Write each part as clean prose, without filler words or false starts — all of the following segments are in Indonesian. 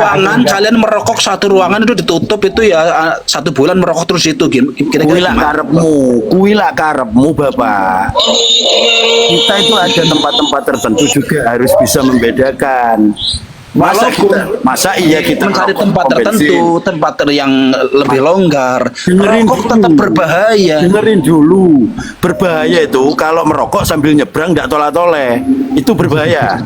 ruangan kalian merokok satu ruangan itu ditutup itu ya 1 bulan merokok terus itu kira-kira kuila karepmu Bapak. Kita itu ada tempat-tempat tertentu juga harus bisa membedakan. Masa iya kita mencari tempat tertentu, tempat yang lebih longgar. Dengerin rokok dulu. tetap berbahaya. Dengerin dulu. Berbahaya itu kalau merokok sambil nyebrang nggak tolak-toleh. Itu berbahaya.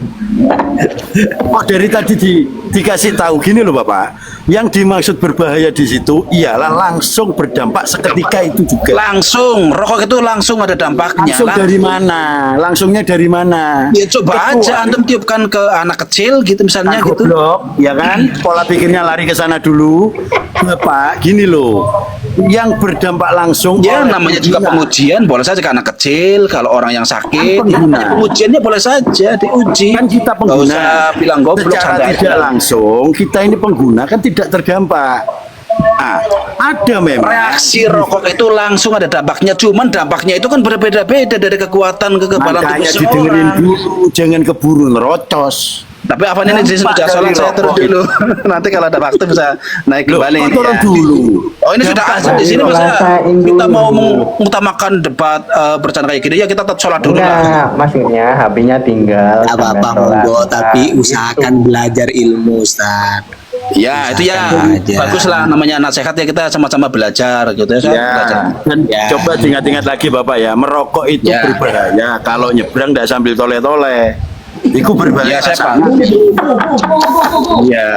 Oh, dari tadi dikasih tahu gini loh Bapak. Yang dimaksud berbahaya di situ ialah langsung berdampak seketika itu juga. Langsung, rokok itu langsung ada dampaknya. Langsung dari mana? Langsungnya dari mana? Ya, coba aja antum tiupkan ke anak kecil gitu misalnya gitu. Goblok, ya kan? Pola pikirnya lari ke sana dulu. Bapak, gini loh. Yang berdampak langsung Ya namanya juga pengujian, boleh saja ke anak kecil, kalau orang yang sakit, pengguna. pengujiannya boleh saja diuji. Kan kita Nggak pengguna usah bilang goblok secara santai tidak aja. langsung kita ini pengguna kan tidak terdampak. Ada memang Reaksi rokok itu langsung ada dampaknya, cuman dampaknya itu kan berbeda-beda dari kekuatan kekebalan tubuh makanya didengerin seseorang. dulu, jangan keburu nerocos. Tapi apa ini di sini sudah sholat, saya turun dulu. Nanti kalau ada waktu bisa naik Loh, kembali. turun Ya. dulu. Oh ini sudah azan di sini masa kita mau mengutamakan debat bercanda kayak gini ya kita tetap sholat dulu lah. Enggak, maksudnya HP-nya tinggal. Gak apa-apa monggo, tapi usahakan belajar ilmu Ustaz. Ya itu ya Aja. bagus lah namanya nasihat ya kita sama-sama belajar gitu ya. Belajar. Ya, dan coba diingat-ingat lagi Bapak ya, merokok itu Ya. berbahaya kalau nyebrang tidak sambil toleh-toleh. Itu berbahaya. Ya saya paham. Iya.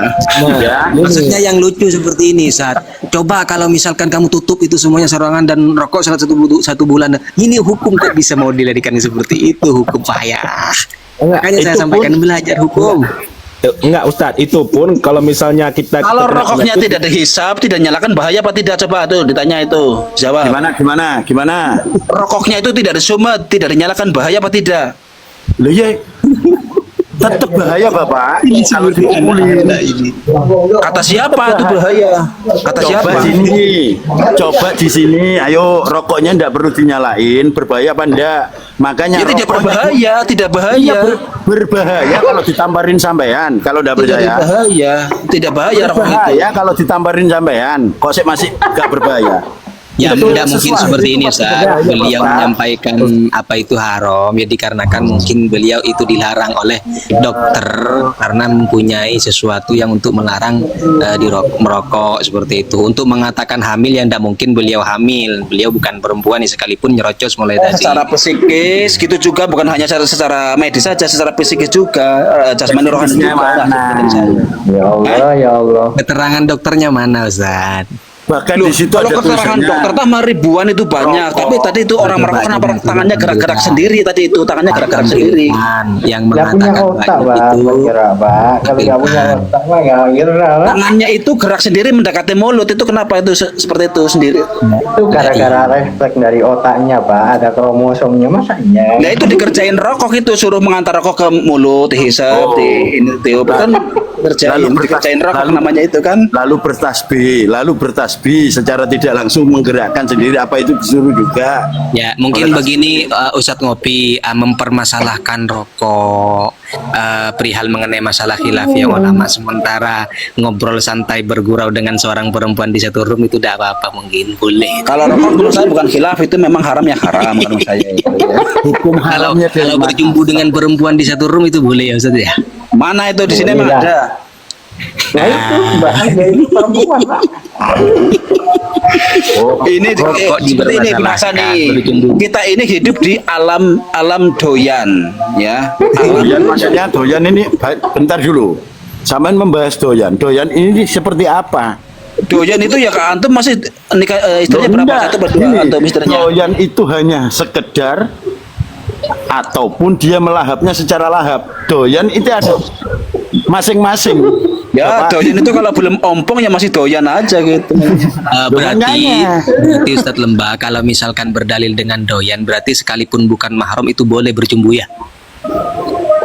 Ya. Maksudnya yang lucu seperti ini saat coba kalau misalkan kamu tutup itu semuanya serangan dan rokok salah satu bulan, ini hukum kok bisa mau dilarikan seperti itu, hukum payah. Makanya saya itu sampaikan pun- belajar hukum. Enggak Ustadz, itu pun kalau misalnya Kalau kena rokoknya penyakit, tidak dihisap, tidak nyalakan bahaya apa tidak, coba tuh ditanya itu. Jawab. Gimana? Rokoknya itu tidak disumet, tidak dinyalakan bahaya apa tidak? Loh ya, tetap bahaya Bapak. Kalau dipulin. Kata siapa itu bahaya? Kata siapa? Coba di sini, ayo rokoknya ndak perlu dinyalain, berbahaya apa enggak? Makanya Ya, tidak rokoknya- berbahaya, tidak Iya, bahaya. berbahaya kalau ditamparin sampean. Kalau ndak Tidak percaya. berbahaya, tidak bahaya rokok itu. Berbahaya kalau ditamparin sampean. Kok sih masih enggak berbahaya? Ya Itu tidak mungkin sesuatu seperti itu ini pasti Ustaz. berbahaya, Beliau Bapak. menyampaikan apa itu haram ya dikarenakan mungkin beliau itu dilarang oleh dokter karena mempunyai sesuatu yang untuk melarang merokok seperti itu. Untuk mengatakan hamil yang tidak mungkin beliau hamil. Beliau bukan perempuan ya, sekalipun nyerocos mulai tadi. Secara psikis gitu juga, bukan hanya secara medis saja, secara psikis juga, jasmani rohani Medisnya juga. mana? Ya Allah, ya Allah. Keterangan dokternya mana Ustaz? Bahkan Loh, di situ kalau ada keterangan tulisannya. dokter tambah ribuan itu banyak, tapi tadi itu orang merokok kenapa tangannya gerak-gerak sendiri, tadi itu tangannya gerak-gerak sendiri. Yang Nggak punya mengatakan otak, banyak Pak. itu Kira, Pak. Kalau nggak punya otak, Pak, ya kira, Pak. Tangannya itu gerak sendiri mendekati mulut, itu kenapa itu seperti itu sendiri? Itu gara-gara refleks dari otaknya, Pak. Ada kromosomnya, masa iya? Nah itu dikerjain rokok itu, suruh mengantar rokok ke mulut, dihisap, di ini tiup kan kerjain, dikerjain rokok namanya itu kan. Lalu bertasbih secara tidak langsung menggerakkan sendiri, apa itu disuruh juga? Ya, mungkin begini Ustadz Ngopi mempermasalahkan rokok perihal mengenai masalah khilafiyah ulama, sementara ngobrol santai bergurau dengan seorang perempuan di satu room itu tidak apa-apa, mungkin boleh. Kalau rokok menurut saya bukan khilaf, itu memang haram ya haram menurut saya itu, ya. Hukum Kalau haramnya dari kalau mana? berjumpa dengan perempuan di satu room itu boleh ya Ustadz ya. Mana itu di sini memang ada. Nah itu, bahaya itu perempuan, Pak. Ini kok seperti ini biasa nih. Kita ini hidup di alam doyan, ya. Doyan maksudnya doyan ini bentar dulu. Sampean membahas doyan. Doyan ini seperti apa? Doyan itu ya ke antum masih nikah istrinya berapa? Enggak, Satu berdua gini, antum istrinya. doyan itu hanya sekedar ataupun dia melahapnya secara lahap. Doyan itu ada masing-masing. Ya, Bapak. doyan itu kalau belum ompong ya masih doyan aja gitu. Berarti Ustadz Lembah kalau misalkan berdalil dengan doyan berarti sekalipun bukan mahram itu boleh berjumbu ya.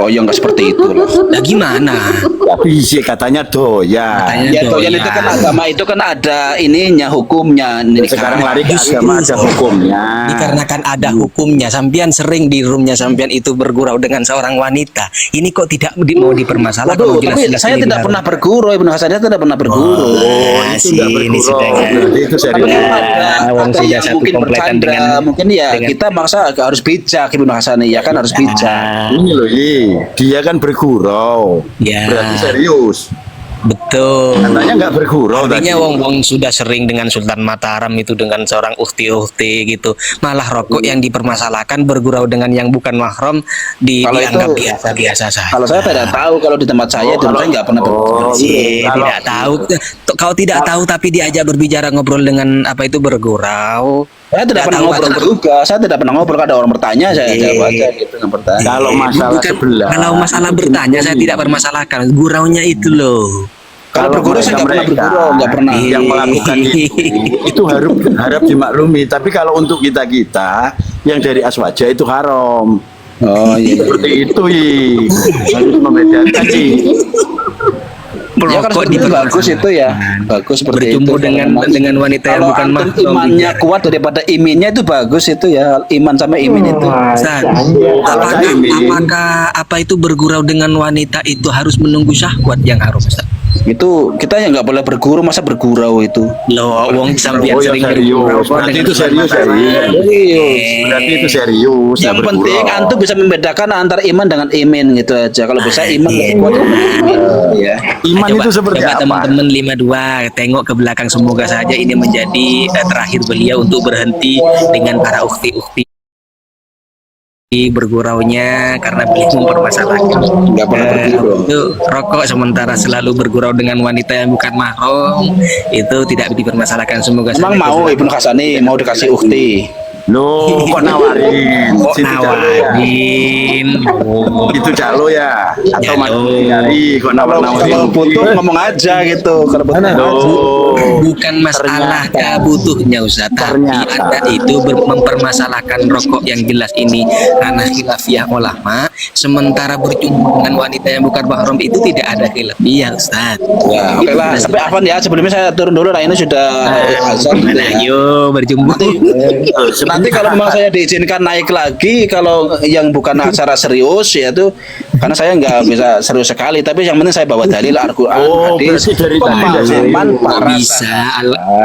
Oh ya nggak seperti itu lah. Nah gimana? Tapi sih katanya doyan. Katanya Ya doyan doyan. itu kan agama itu kan ada ininya hukumnya. Ini Sekarang lari ke Justru. agama ada hukumnya. Dikarenakan ada hukumnya, sampean sering di roomnya sampean itu bergurau dengan seorang wanita. Ini kok tidak mau dipermasalahkan? Waduh, Oh, tapi jelas-jelas saya ini tidak dilarang. pernah berguru, Ibnu Hasan saya tidak pernah berguru. Nah, itu nggak ini bergurau. sudah kan. Berarti itu Tapi serius. kan Wong ada sudah yang satu mungkin kompletan bercanda, dengan- mungkin ya dengan- kita maksa harus bijak Ibnu Hasan ya kan harus bijak. Ini loh, dia kan bergurau. Ya. Berarti serius. Betul. Katanya nggak bergurau tadi. Artinya wong sudah sering dengan Sultan Mataram itu dengan seorang ukti-ukti gitu. Malah rokok yang dipermasalahkan bergurau dengan yang bukan mahram Kalau dianggap itu- biasa-biasa saja. Kalau saya tidak tahu kalau di tempat saya, di tempat saya nggak pernah berguru. Tidak tahu. Kau tidak tahu tapi diajak berbicara ngobrol dengan apa itu bergurau. Saya tidak pernah tahu ngobrol atau- juga. Saya tidak pernah ngobrol. Kalau ada orang bertanya, saya jawab aja gitu nggak bertanya. Kalau masalah sebelah. Kalau masalah bertanya saya tidak permasalahkan. Guraunya itu loh. Kalau berguru saya nggak pernah mereka berguru, nggak pernah. yang melakukan itu harap dimaklumi. Tapi kalau untuk kita yang dari aswaja itu haram. Oh iya. Seperti itu harus membedakan Ya kan Merokok seperti itu bagus itu ya. Bagus seperti Berjumpa itu. dengan wanita yang Kalau bukan antum mahram. imannya kuat daripada iminnya itu bagus itu ya. Iman sama imin itu. Ustaz, apakah apa itu bergurau dengan wanita itu harus menunggu syahwat yang haram, Ustaz? Itu kita yang nggak boleh berguru, masa bergurau itu. Loh, wong sampean Oh ya sering serius. bergurau Berarti dengan itu serius ya. Berarti itu serius. Yang nggak penting bergurau. antum bisa membedakan antara iman dengan imin gitu aja. Kalau bisa iman lebih kuat daripada imin. Ya. Iman Coba- itu seperti coba apa? teman-teman 52 tengok ke belakang, semoga saja ini menjadi terakhir beliau untuk berhenti dengan para ukti-ukti berguraunya karena beliau mempermasalahkan Nggak pernah bergurau. itu rokok sementara selalu bergurau dengan wanita yang bukan mahram itu tidak dipermasalahkan. Semoga Emang saja mau itu Ibnu Hasani mau dikasih ukti. Loh, kok nawarin? kok Situ calo ya? nawarin. Oh. Itu calo ya? Atau Calo. masih nyari kok Kalau nawar-nawarin? butuh ngomong aja gitu. Kalau butuh ngomong aja. Loh, Bukan masalah butuhnya Ustaz, tapi Ternyata. Anda itu mempermasalahkan rokok yang jelas ini karena khilafiyah ulama, sementara berjumpa dengan wanita yang bukan mahram itu tidak ada khilafiyah Ustaz. Ya, oke lah. Tapi Afan ya, sebelumnya saya turun dulu. Nah, ini sudah azan. gitu Nah, ya. ayo berjumpa. Nanti kalau memang saya diizinkan naik lagi, kalau yang bukan acara serius ya itu, karena saya nggak bisa serius sekali. Tapi yang penting saya bawa dalil Al-Quran, Oh, hadis, berarti dari tadi nggak pemahaman serius. Kok para bisa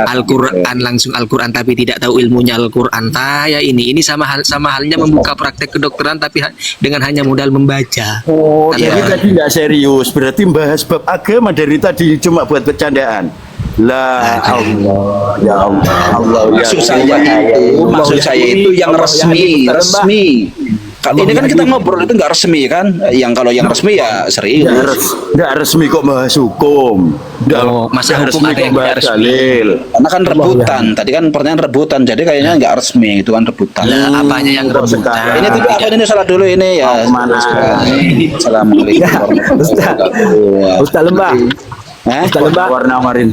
Al-Quran langsung Al-Quran tapi tidak tahu ilmunya Al-Quran saya ini sama halnya membuka praktek kedokteran tapi dengan hanya modal membaca. Oh, Iya. jadi tadi nggak serius. Berarti bahas bab agama dari tadi cuma buat bercandaan. La Allah, ya Allah, ya maksud saya itu yang resmi. Kalau ini kan kita ngobrol itu nggak resmi kan? Yang kalau yang resmi ya serius. Nggak resmi kok bahas hukum. Oh, masa Nggak hukum resmi ada kok yang bahas nggak resmi? dalil. Karena kan rebutan. Tadi kan pertanyaan rebutan. Jadi kayaknya nggak resmi itu kan rebutan. Lah, apanya yang Kok rebutan? sekarang? Ini tapi apa ini salah dulu ini ya. Mau kemana? Assalamualaikum warahmatullahi Ustaz. wabarakatuh. Ustaz Lembah. Hah? Ustaz Lembah. Nawarin.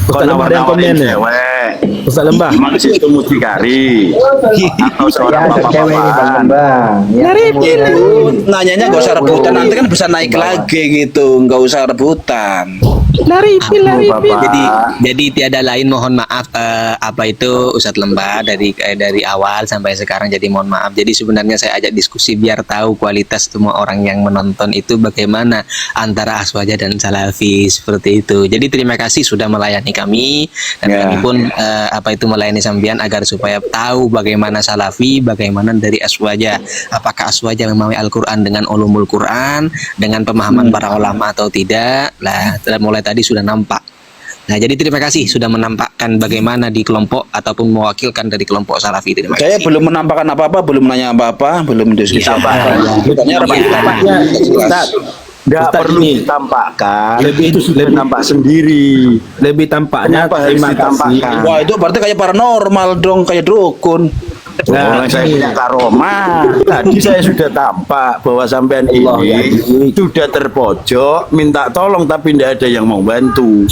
Ustaz Lembah ada yang komen ya? Cewek. Ustaz Lembah. Emang situ mucikari atau Ya, seorang ada cewek ini Bang bapak-bapak. Lembang. Ya, Itu nanyanya nggak usah rebutan, nanti kan bisa naik lagi gitu, nggak usah rebutan. Jadi tiada lain, mohon maaf apa itu Ustadz Lembah dari awal sampai sekarang, jadi mohon maaf. Jadi sebenarnya saya ajak diskusi biar tahu kualitas semua orang yang menonton itu bagaimana antara Aswaja dan Salafi seperti itu. Jadi terima kasih sudah melayani kami dan Ya. kami pun apa itu melayani sambian agar supaya tahu bagaimana Salafi, bagaimana dari Aswaja. Apakah Aswaja memahami Al-Quran dengan ulumul Quran, dengan pemahaman para ulama atau tidak. Lah, mulai tadi sudah nampak. Nah, jadi terima kasih sudah menampakkan bagaimana di kelompok ataupun mewakilkan dari kelompok Salafi. Terima Saya kasih. belum menampakkan apa-apa, belum nanya apa-apa, belum diskusi Iya. apa-apa. Tanya apa? Ya, Ustaz. Nggak Ustaz, perlu ini. ditampakkan. Lebih- Itu sudah lebih- nampak sendiri. Lebih tampaknya Kenapa harus terima kasih. ditampakkan? Wah, itu berarti kayak paranormal dong, kayak dukun. Nah, Orang saya punya karomah. Tadi saya sudah tampak bahwa sampean Allah, ya. ini sudah terpojok, minta tolong tapi tidak ada yang mau bantu.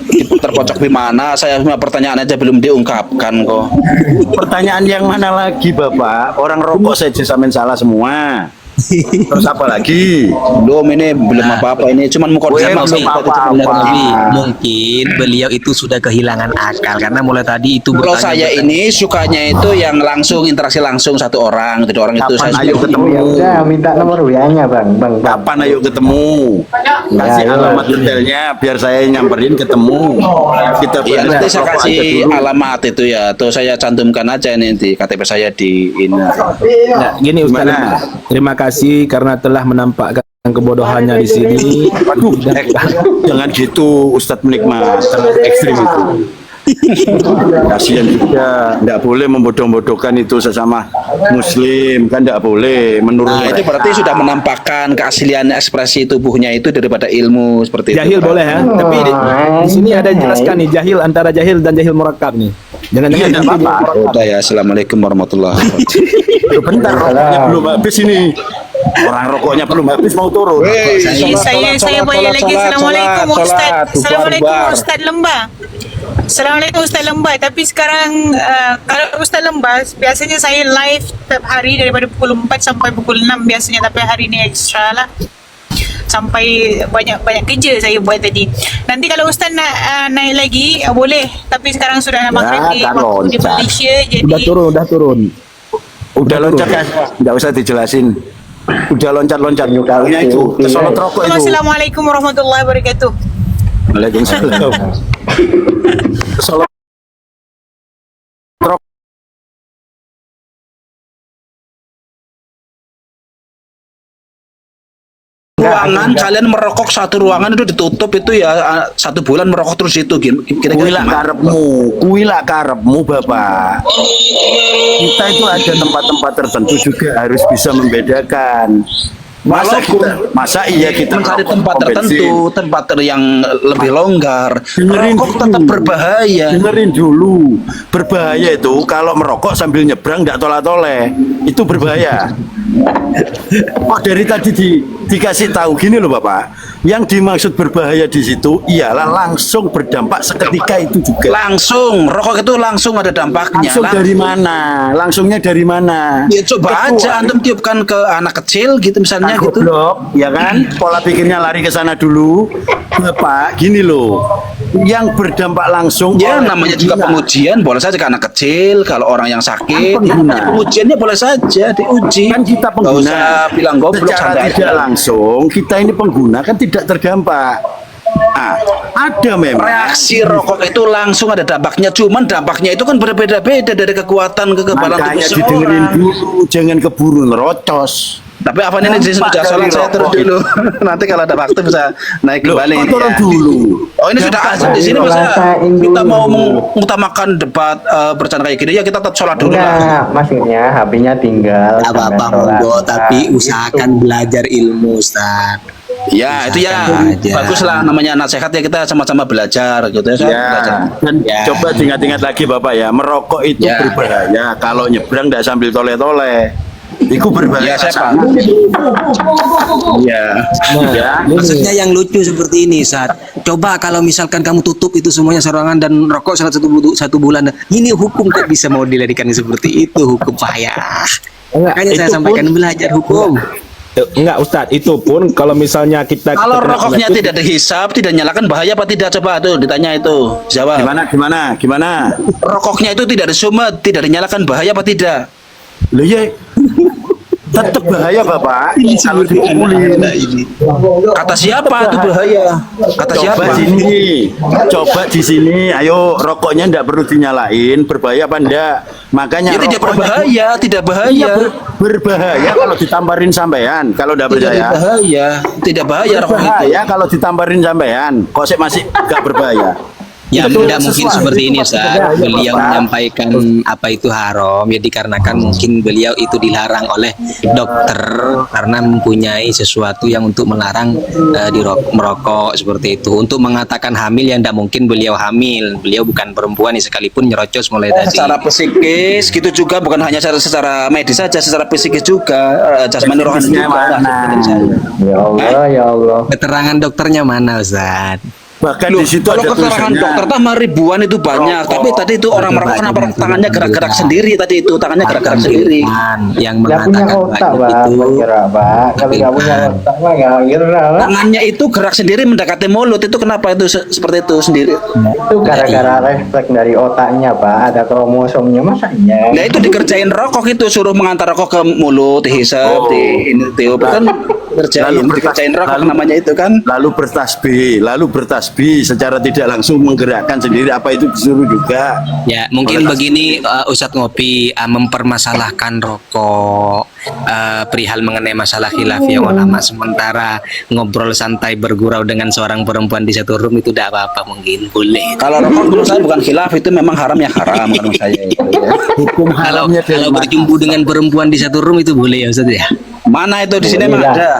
Itu terpojok di mana? Saya cuma pertanyaan aja belum diungkapkan kok. Pertanyaan yang mana lagi, Bapak? Orang rokok saja sampean salah semua. Terus apa lagi? Belum, ini belum apa-apa, ini cuman mukadimah belum sih. apa-apa. Tapi mungkin beliau itu sudah kehilangan akal karena mulai tadi itu Kalau bertanya saya ini sukanya itu yang langsung interaksi langsung satu orang, jadi orang itu Kapan saya ayo suka. ketemu? Ya udah, minta nomor WA-nya bang. Kapan ayo ketemu? Kasih Ya, alamat detailnya biar saya nyamperin ketemu. Kita Iya, nanti saya rokok aja kasih dulu. alamat itu ya, atau saya cantumkan aja ini di KTP saya di ini. Nah, gini Ustaz Gimana? Lembah. Terima kasih karena telah menampakkan kebodohannya di sini. Waduh, jangan gitu Ustadz menikmat, terlalu ekstrim itu. Kasihan juga, tidak boleh membodoh-bodohkan itu sesama Muslim, kan tidak boleh menurut Nah, itu mereka. berarti sudah menampakkan keaslian ekspresi tubuhnya itu daripada ilmu seperti itu. Jahil boleh ya, tapi di sini ada jelaskan nih jahil antara jahil dan jahil murakkab nih. Jangan-jangan Iya, jahil apa-apa. murakkab. Udah ya, assalamualaikum warahmatullahi wabarakatuh. Bentar, rokoknya belum habis ini. Orang rokoknya belum habis mau turun. Saya boleh lagi. Assalamualaikum Ustaz. Assalamualaikum Ustaz Lembah. Assalamualaikum Ustaz Lembah. Tapi sekarang kalau Ustaz Lembah biasanya saya live setiap hari daripada pukul 4 sampai pukul 6 biasanya, tapi hari ini extra lah. Sampai banyak kerja saya buat tadi. Nanti kalau Ustaz nak naik lagi boleh, tapi sekarang sudah nak maghrib di kan waktu di loncat. Malaysia, jadi Udah turun. Udah loncat kan? Nggak usah dijelasin. Udah loncat-loncat. Kayaknya itu kesolot rokok itu. Assalamualaikum warahmatullahi wabarakatuh. Waalaikumsalam. Kesolot Ruangan kalian merokok satu ruangan itu ditutup itu ya, 1 bulan merokok terus itu kira-kira kuilak gimana? karepmu Bapak. Kita itu ada tempat-tempat tertentu juga harus bisa membedakan. Masa iya kita mencari merokok tempat pom bensin? tertentu, tempat yang lebih longgar. Dengerin Rokok dulu. tetap berbahaya. Dengerin dulu, berbahaya itu kalau merokok sambil nyebrang nggak tolak-toleh, itu berbahaya. Oh, dari tadi dikasih tahu gini loh Bapak, yang dimaksud berbahaya di situ ialah langsung berdampak seketika itu juga. Langsung, rokok itu langsung ada dampaknya. Langsung dari mana? Langsungnya dari mana? Ya coba Itu aja antum tiupkan ke anak kecil gitu misalnya Nah, gitu. goblok, ya kan? Pola pikirnya lari ke sana dulu. Bapak, gini loh. Yang berdampak langsung Ya oleh namanya juga pengguna. pengujian, boleh saja ke anak kecil, kalau orang yang sakit, Kan pengguna. ya, pengujiannya boleh saja diuji. Kan kita Nggak pengguna. usah bilang goblok Secara santai tidak aja. langsung, kita ini pengguna kan tidak terdampak. Ada memang. Reaksi rokok itu langsung ada dampaknya, cuman dampaknya itu kan berbeda-beda dari kekuatan kekebalan tubuh Makanya didengerin seorang. dulu, jangan keburu nerocos. Tapi apa ini sudah Dampak sholat dari saya turun rokok dulu. Nanti kalau ada waktu bisa naik Loh, kembali. kok turun ya. dulu. Oh ini sudah Dampak azan di dari sini rokok. masa Rasain kita dulu. mau mengutamakan debat bercanda kayak gini ya kita tetap sholat dulu lah. Enggak, maksudnya HP-nya tinggal. Gak apa-apa sampai sholat. monggo, tapi Nah, usahakan belajar ilmu Ustaz. Ya itu ya Usahakan bagus lah namanya nasihat ya kita sama-sama belajar gitu ya. Saya belajar. Ya, dan Ya. coba diingat-ingat lagi Bapak ya, merokok itu Ya. berbahaya kalau nyebrang tidak sambil toleh-toleh. Itu berbahaya. Ya saya paham. Ya. Ya. Maksudnya yang lucu seperti ini Ustaz. Coba kalau misalkan kamu tutup itu semuanya serangan dan rokok satu bulan, ini hukum kok bisa mau dilarikan seperti itu, hukum payah. Makanya saya itu sampaikan belajar hukum. Enggak Ustadz, itu pun kalau misalnya kita Kalau kena rokoknya penyakit, tidak dihisap, tidak nyalakan bahaya apa tidak? Coba tuh ditanya itu. Jawab. Gimana? Rokoknya itu tidak disumet, tidak dinyalakan bahaya apa tidak? Loh ya, tetap bahaya Bapak. Kalau dipukulin. Kata siapa itu bahaya? Kata siapa? Coba di sini, ayo rokoknya ndak perlu dinyalain, berbahaya apa enggak? Makanya Ya tidak rokoknya- berbahaya, tidak bahaya. Iya, berbahaya kalau ditamparin sampean. Kalau ndak Tidak percaya. berbahaya, tidak bahaya rokok itu. Berbahaya kalau ditamparin sampean. Kok sih masih nggak berbahaya? Ya Itu tidak mungkin sesuatu seperti ini itu Ustaz. berbahaya, Beliau Bapak. menyampaikan apa itu haram ya dikarenakan mungkin beliau itu dilarang oleh dokter karena mempunyai sesuatu yang untuk melarang merokok seperti itu. Untuk mengatakan hamil yang tidak mungkin beliau hamil. Beliau bukan perempuan ya, sekalipun nyerocos mulai tadi. Secara psikis gitu juga, bukan hanya secara medis saja, secara psikis juga, jasmani rohani Psikisnya juga. mana? Ya Allah, ya Allah. Keterangan dokternya mana Ustaz? Bahkan Loh, di situ kalau ada keterangan tulisannya. dokter tambah ribuan itu banyak, tapi tadi itu orang merokok kenapa tangannya gerak-gerak sendiri tadi itu tangannya gerak-gerak sendiri. Yang Nggak punya mengatakan otak, banyak Pak. itu Kira, Pak. Kalau nggak punya otak, Pak, nggak kira, Pak. Tangannya itu gerak sendiri mendekati mulut itu kenapa itu seperti itu sendiri? Itu gara-gara refleks dari otaknya, Pak. Ada kromosomnya, masa iya? Nah itu dikerjain rokok itu suruh mengantar rokok ke mulut, dihisap, di ini tiup kan dikerjain rokok namanya itu kan. Lalu bertasbih secara tidak langsung menggerakkan sendiri, apa itu disuruh juga? ya mungkin begini Ustadz Ngopi mempermasalahkan rokok perihal mengenai masalah khilafiyah ulama, sementara ngobrol santai bergurau dengan seorang perempuan di satu room itu tidak apa-apa, mungkin boleh. Kalau rokok menurut saya bukan khilaf, itu memang haram ya haram menurut saya itu ya. Hukum Kalau haramnya dari kalau mana? berjumpa dengan perempuan di satu room itu boleh ya Ustadz ya. Mana itu di sini emang Boleh lah. ada.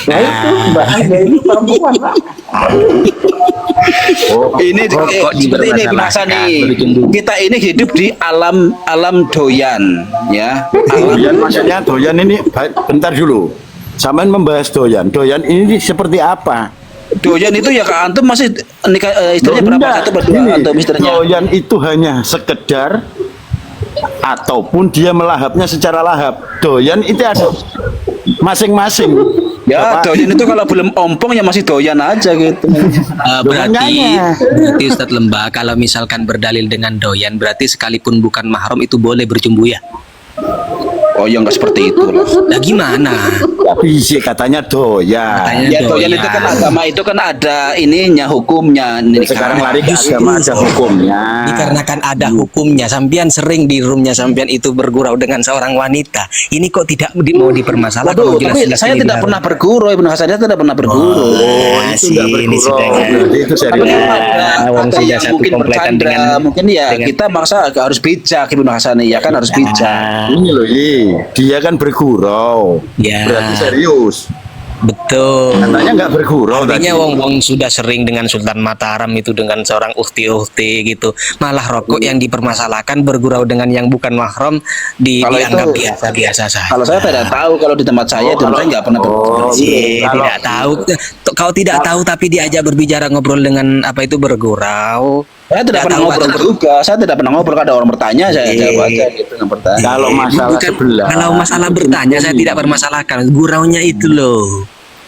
Nah itu bahaya itu perempuan, Pak. Ini rokok seperti ini dipermasalahkan, bahasa nih. berjumbu. Kita ini hidup di alam doyan, ya. Doyan maksudnya doyan ini bentar dulu. Sampean membahas doyan. Doyan ini seperti apa? Doyan itu ya Kak Antum masih nikah istrinya berapa? Enggak, Satu berdua gini, Antum istrinya. doyan itu hanya sekedar ataupun dia melahapnya secara lahap. Doyan itu ada masing-masing. Ya, Bapak. doyan itu kalau belum ompong ya masih doyan aja gitu. Berarti Makanya. Ustadz Lembah kalau misalkan berdalil dengan doyan berarti sekalipun bukan mahram itu boleh berjumbu ya. Oh ya nggak seperti itu lah. Nah gimana? Tapi sih katanya doyan. Katanya Ya doyan itu kan agama itu kan ada ininya hukumnya. Sekarang lari ke agama ada hukumnya. Dikarenakan ada hukumnya, sampean sering di roomnya sampean itu bergurau dengan seorang wanita. Ini kok tidak mau dipermasalahkan? Waduh, tapi Jelas-jelas saya ini tidak dilarang. pernah berguru, Ibnu Hasan saya tidak pernah berguru. Itu nggak ini bergurau. sudah kan. Berarti itu Tapi serius. kan ada Wong sudah yang satu mungkin kompletan bercanda, dengan- mungkin ya dengan- kita bangsa agak harus bijak Ibnu Hasan ya kan harus bijak. Ini loh, dia kan bergurau. Ya. Berarti serius. Betul. Katanya nggak bergurau tadi. Artinya wong sudah sering dengan Sultan Mataram itu dengan seorang ukti-ukti gitu. Malah rokok yang dipermasalahkan bergurau dengan yang bukan mahram Kalau dianggap itu- biasa-biasa saja. Kalau saya tidak tahu kalau di tempat saya, di tempat saya nggak pernah berguru. Tidak tahu. Kau tidak tahu tapi diajak berbicara ngobrol dengan apa itu bergurau. Saya tidak pernah tahu ngobrol atau- juga. Saya tidak pernah ngobrol. Kalau ada orang bertanya, saya jawab aja gitu yang bertanya. Kalau masalah Bukan, sebelah. kalau masalah bertanya saya tidak permasalahkan. Guraunya itu loh.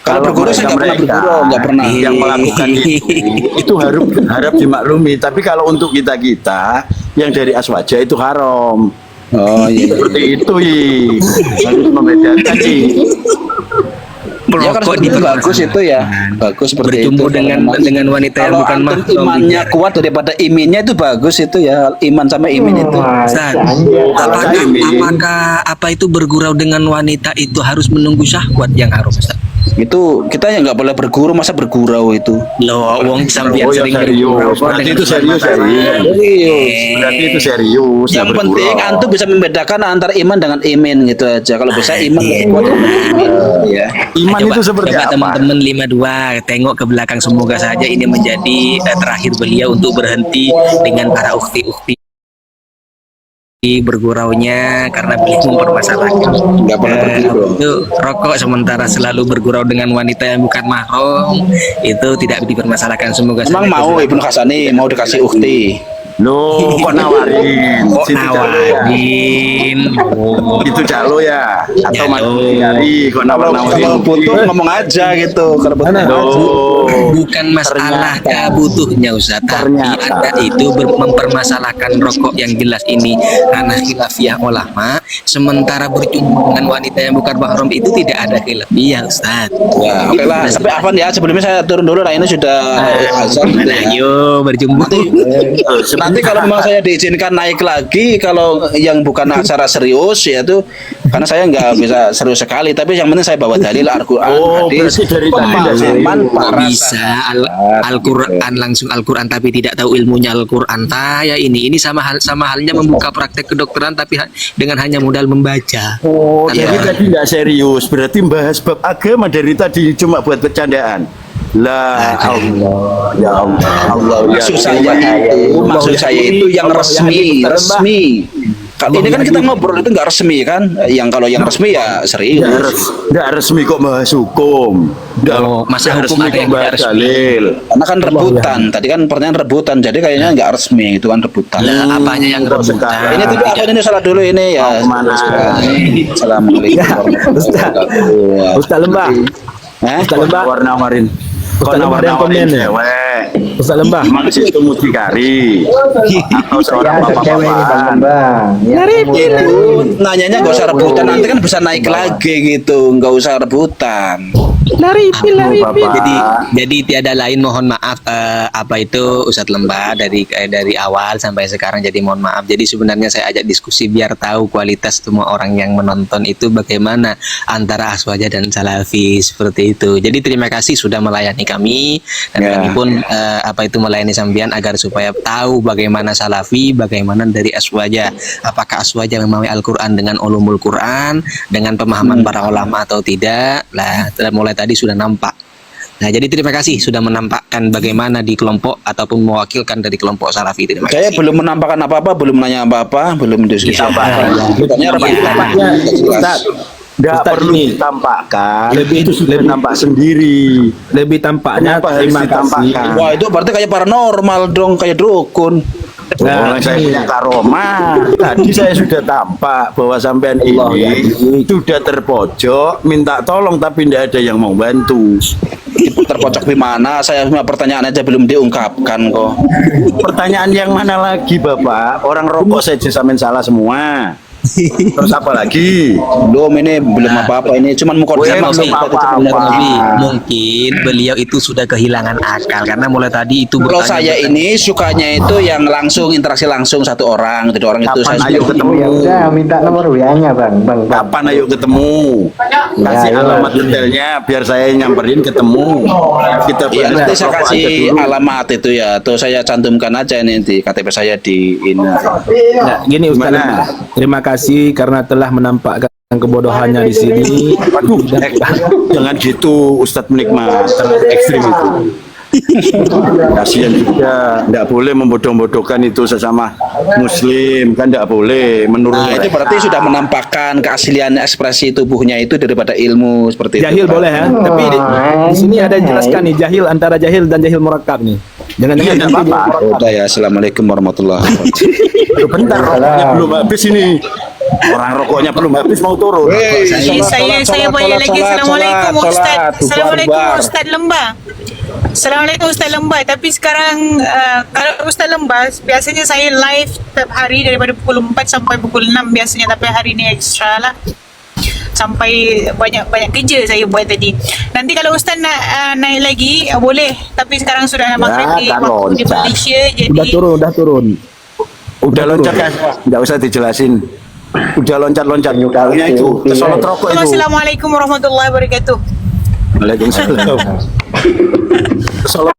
Kalau berguru saya nggak pernah mereka berguru, nggak pernah. yang melakukan itu harap dimaklumi. Tapi kalau untuk kita yang dari aswaja itu haram. Oh iya. Seperti itu harus membedakan Ya kan seperti itu bagus itu ya. Bagus seperti itu. Berjumpa dengan wanita yang Kalau bukan antum mahram. imannya kuat daripada iminnya itu bagus itu ya. Iman sama imin itu. Ustaz, apakah apa itu bergurau dengan wanita itu harus menunggu syahwat yang haram Ustaz? Itu kita yang nggak boleh berguru, masa bergurau itu. Loh, wong sampean Oh, ya sering serius. bergurau Berarti dengan itu serius. Berarti itu serius. Yang nggak penting bergurau. antum bisa membedakan antara iman dengan imin gitu aja. Kalau bisa iman kuat daripada imin ya. Iman Coba- itu seperti coba apa? teman-teman 52 tengok ke belakang, semoga saja ini menjadi terakhir beliau untuk berhenti dengan para ukti-ukti berguraunya karena beliau mempermasalahkan Nggak pernah bergurau. itu rokok sementara selalu bergurau dengan wanita yang bukan mahram itu tidak dipermasalahkan. Semoga Emang saja mau Ibnu Hasani mau dikasih ukti. Loh, kok nawarin? kok Situ calo ya? nawarin. Itu calo ya? Atau Calo. masih nyari kok nawar-nawarin? Kalau butuh ngomong aja gitu. Kalau butuh Loh. Bukan masalah butuhnya Ustaz, tapi Ternyata. Anda itu mempermasalahkan rokok yang jelas ini karena khilafiyah ulama, sementara berjumpa dengan wanita yang bukan mahram itu tidak ada khilafiyah Ustaz. Ya, oke lah. Tapi Afan ya, sebelumnya saya turun dulu lah. Ini sudah azan. Nah, ayo berjumpa. Nanti kalau memang saya diizinkan naik lagi, kalau yang bukan acara serius ya itu karena saya nggak bisa serius sekali. Tapi yang penting saya bawa dalil Al-Quran, Oh, hadis, berarti dari tadi nggak pemahaman serius. para Bisa Al-Quran langsung Al-Quran tapi tidak tahu ilmunya Al-Quran. Saya ini sama halnya membuka praktek kedokteran tapi dengan hanya modal membaca. Oh, Iya. jadi tadi nggak serius. Berarti bahas bab agama dari tadi cuma buat bercandaan. La Allah, ya Allah, Allah. Maksud saya itu yang resmi. Ini kan kita ngobrol itu nggak resmi kan? Kalau yang resmi ya serius. Nggak resmi kok bahas hukum. Nggak, Oh, masa nggak hukum resmi ada kok yang bahas nggak resmi? dalil. Karena kan rebutan. Tadi kan pertanyaan rebutan. Jadi kayaknya nggak resmi itu kan rebutan. Lah, apanya yang Kok rebutan? sekarang? Ini tidak apa ini salah dulu ini ya. Mau kemana? Assalamualaikum Ustaz. Ustaz Lembah. Ustaz Lembah. Nawar-nawarin. Ustaz Lembah ada yang komen ya? Cewek. Ustaz Lembah. Emang situ mucikari atau Ya, seorang ada cewek ini Bang bapak-bapak? Lembang. Ya, Itu nanyanya nggak usah rebutan, nanti kan bisa naik lagi gitu, nggak usah rebutan. Jadi tiada lain, mohon maaf apa itu Ustadz Lembah dari awal sampai sekarang, jadi mohon maaf. Jadi sebenarnya saya ajak diskusi biar tahu kualitas semua orang yang menonton itu bagaimana antara Aswaja dan Salafi seperti itu. Jadi terima kasih sudah melayani kami dan kami pun apa itu melayani sambian agar supaya tahu bagaimana Salafi, bagaimana dari Aswaja. Apakah Aswaja memahami Al-Quran dengan ulumul Quran, dengan pemahaman para ulama atau tidak? Lah, mulai tadi sudah nampak. Nah, jadi terima kasih sudah menampakkan bagaimana di kelompok ataupun mewakilkan dari kelompok Salafi. Terima Saya kasih. belum menampakkan apa-apa, belum nanya apa-apa, belum diskusi Iya. apa-apa. Bukannya rebutan. Ustaz, Nggak Ustaz, perlu ini ditampakkan. lebih- Itu sudah lebih- nampak sendiri. lebih tampaknya Kenapa harus terima kasih. ditampakkan? Wah, itu berarti kayak paranormal dong, kayak dukun. Nah, Orang saya punya karomah. Tadi saya sudah tampak bahwa sampean Allah, ini ya. sudah terpojok, minta tolong tapi tidak ada yang mau bantu. Terpojok di mana? Saya punya pertanyaan aja belum diungkapkan kok. Pertanyaan yang mana lagi, Bapak? Orang rokok saja sampean salah semua. Terus apa lagi? Belum ini belum apa-apa ini, cuman mau Weh, konfirmasi. belum apa-apa. Mungkin beliau itu sudah kehilangan akal karena mulai tadi itu Kalau bertanya. saya ini sukanya itu yang langsung interaksi langsung satu orang, jadi orang itu Kapan saya ayo suka. ketemu? ya udah minta nomor WA-nya Bang. Kapan ayo ketemu? Kasih Ya, alamat detailnya biar saya nyamperin ketemu. Kita Iya, bahas nanti saya rokok aja kasih dulu. alamat itu ya, atau saya cantumkan aja ini di KTP saya di ini. Nah, gini Ustaz Gimana? Lembah. Terima kasih karena telah menampakkan kebodohannya di sini. Waduh, jangan gitu Ustadz menikmat, terlalu ekstrim itu. Kasihan juga, tidak boleh membodoh-bodohkan itu sesama Muslim, kan tidak boleh menurut Nah, itu mereka. berarti sudah menampakkan keaslian ekspresi tubuhnya itu daripada ilmu seperti itu. Jahil Pak. boleh ya, tapi di sini ada jelaskan nih jahil antara jahil dan jahil murakkab nih. Jangan Iya, jangan tidak apa-apa. Udah ya, assalamualaikum warahmatullahi wabarakatuh. Bentar, rokoknya belum habis ini. Orang rokoknya belum habis mau turun. Saya bayar lagi. Assalamualaikum Ustaz. Assalamualaikum Ustaz Lembah. Assalamualaikum Ustaz Lembah. Tapi sekarang kalau Ustaz Lembah biasanya saya live setiap hari daripada pukul 4 sampai pukul 6 biasanya, tapi hari ini ekstra lah. Sampai banyak kerja saya buat tadi. Nanti kalau Ustaz nak naik lagi boleh, tapi sekarang sudah maghrib di tak waktu di loncat. Malaysia, jadi udah turun. Udah loncat kan? Nggak usah dijelasin. Udah loncat-loncat. Ya itu, kesolot rokok itu. Assalamualaikum warahmatullahi wabarakatuh. Waalaikumsalam. Kesolot